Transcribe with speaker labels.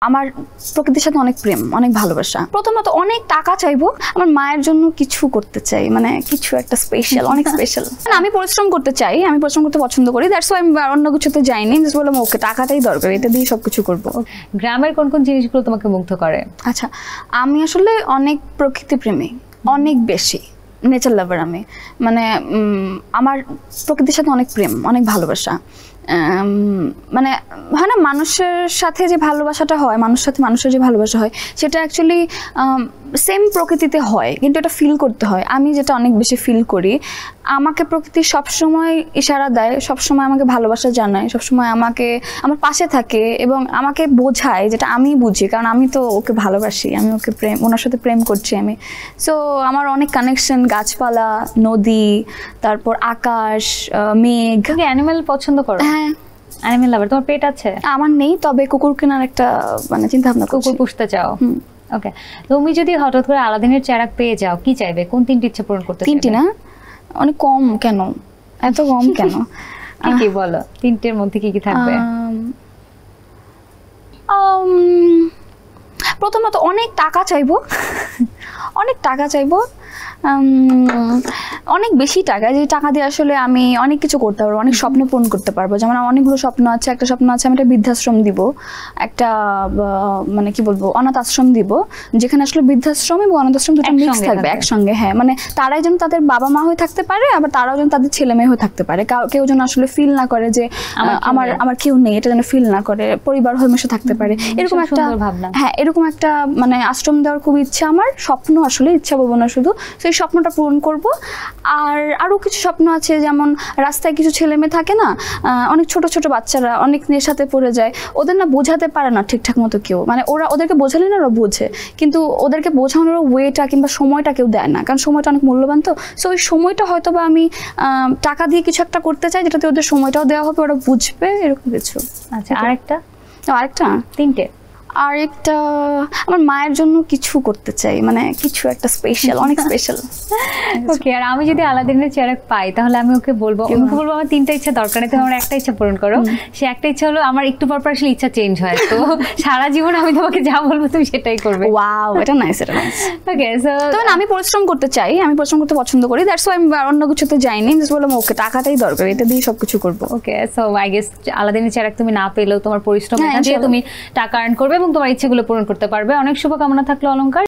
Speaker 1: আমার প্রকৃতির সাথে অনেক প্রেম, অনেক ভালোবাসা। প্রথমত অনেক টাকা চাইবো, আমার মায়ের জন্য কিছু করতে চাই, মানে কিছু একটা স্পেশাল, অনেক স্পেশাল। আমি পরিশ্রম করতে চাই, আমি পরিশ্রম করতে পছন্দ করি, দ্যাটস ওয়াই আমি অন্য কিছুতে যাইনি। জাস্ট বললাম ওকে টাকাটাই দরকার, এটা দিয়ে সবকিছু করবো।
Speaker 2: গ্রামের কোন কোন জিনিসগুলো তোমাকে মুগ্ধ করে?
Speaker 1: আচ্ছা, আমি আসলে অনেক প্রকৃতি প্রেমী, অনেক বেশি নেচার লাভার আমি। মানে আমার প্রকৃতির সাথে অনেক প্রেম, অনেক ভালোবাসা। মানে হয় না, মানুষের সাথে যে ভালোবাসাটা হয়, মানুষের সাথে মানুষের যে ভালোবাসা হয়, সেটা অ্যাকচুয়ালি সেম প্রকৃতিতে হয়, কিন্তু এটা ফিল করতে হয়। আমি যেটা অনেক বেশি ফিল করি, আমাকে প্রকৃতি সবসময় ইশারা দেয়, সবসময় আমাকে ভালোবাসা জানায়, সবসময় আমাকে আমার পাশে থাকে এবং আমাকে বোঝায় যেটা আমি বুঝি, কারণ আমি তো ওকে ভালোবাসি, আমি ওকে ওনার সাথে প্রেম করছি আমি। সো আমার অনেক কানেকশন, গাছপালা, নদী, তারপর আকাশ, মেঘ।
Speaker 2: তুমি অ্যানিমেল পছন্দ করো?
Speaker 1: হ্যাঁ,
Speaker 2: অ্যানিমেল লাভার। তোমার পেট আছে?
Speaker 1: আমার নেই, তবে কুকুর কেনার একটা মানে চিন্তা ভাবনা করছি।
Speaker 2: কুকুর পুষতে চাও? ওকে। তুমি যদি হঠাৎ করে আলাদিনের চেরাগ পেয়ে যাও, কি চাইবে? কোন তিনটি ইচ্ছা পূরণ করতে চাইবে?
Speaker 1: তিনটি না, অনেক কম কেন, এত কম কেন?
Speaker 2: কি বলো, তিনটের মধ্যে কি কি থাকবে?
Speaker 1: প্রথমত অনেক টাকা চাইবো, অনেক টাকা চাইবো, অনেক বেশি টাকা, যে টাকা দিয়ে আসলে আমি অনেক কিছু করতে পারবো, অনেক স্বপ্ন পূরণ করতে পারবো। যেমন আমার অনেকগুলো স্বপ্ন আছে। একটা স্বপ্ন আছে আমি একটা বৃদ্ধাশ্রম দিব, একটা মানে কি বলবো, অনাথ আশ্রম দিব, যেখানে আসলে বৃদ্ধাশ্রম এবং অনাথ আশ্রম দুটো মিক্স থাকবে একসঙ্গে। হ্যাঁ, মানে তারাই যেন তাদের বাবা মা হয়ে থাকতে পারে, আবার তারাও যেন তাদের ছেলে মেয়ে হয়ে থাকতে পারে। কেউ যেন আসলে ফিল না করে যে আমার কেউ নেই, এটা যেন ফিল না করে, পরিবার হয়ে মিশে থাকতে পারে। এরকম একটা, হ্যাঁ, এরকম একটা মানে আশ্রম দেওয়ার খুব ইচ্ছা আমার, স্বপ্ন আসলে, ইচ্ছা বলবো না শুধু। সেই স্বপ্নটা পূরণ করব। আর আরও কিছু স্বপ্ন আছে, যেমন রাস্তায় কিছু ছেলে মেয়ে থাকে না, অনেক ছোট ছোট বাচ্চারা অনেক নেশাতে পড়ে যায়, ওদের না বোঝাতে পারে না ঠিকঠাক মতো কেউ, মানে ওদেরকে বোঝালে না ওরা বোঝে, কিন্তু ওদেরকে বোঝানোর ওয়েটা কিংবা সময়টা কেউ দেয় না, কারণ সময়টা অনেক মূল্যবান। তো সো ওই সময়টা হয়তো বা আমি টাকা দিয়ে কিছু একটা করতে চাই, যেটাতে ওদের সময়টাও দেওয়া হবে, ওরা বুঝবে, এরকম কিছু।
Speaker 2: আচ্ছা, আরেকটা?
Speaker 1: তিনটে। আর একটা, আমার মায়ের জন্য কিছু করতে চাই, মানে কিছু একটা স্পেশাল, অনেক স্পেশাল।
Speaker 2: ওকে। আর আমি যদি আলাদিনের চেরাগ পাই, তাহলে আমি ওকে বলবো আমার তিনটা ইচ্ছা দরকার নেই, তুমি আমার একটা ইচ্ছা পূরণ করো। সে একটা ইচ্ছা হলো, আমার একটু পর পর আসলে ইচ্ছা চেঞ্জ হয়, তো সারা জীবন আমি তোমাকে যা বলবো তুমি সেটাই করবে।
Speaker 1: ওয়াও, এটা নাইস, এটা নাইস।
Speaker 2: ওকে। সো
Speaker 1: তবে আমি পরিশ্রম করতে চাই, আমি পরিশ্রম করতে পছন্দ করি, দ্যাটস ওয়াই আমি অন্য কিছুতে যাইনি। জাস্ট বললাম ওকে টাকাটাই দরকার, এটা দিয়ে সবকিছু করবো।
Speaker 2: ওকে। সো আই গেস আলাদিনের চেরাগ তুমি না পেলেও তোমার পরিশ্রম দিয়ে তুমি টাকা আর্ন করবে এবং তোমার ইচ্ছেগুলো পূরণ করতে পারবে। অনেক শুভকামনা থাকলো অলংকার।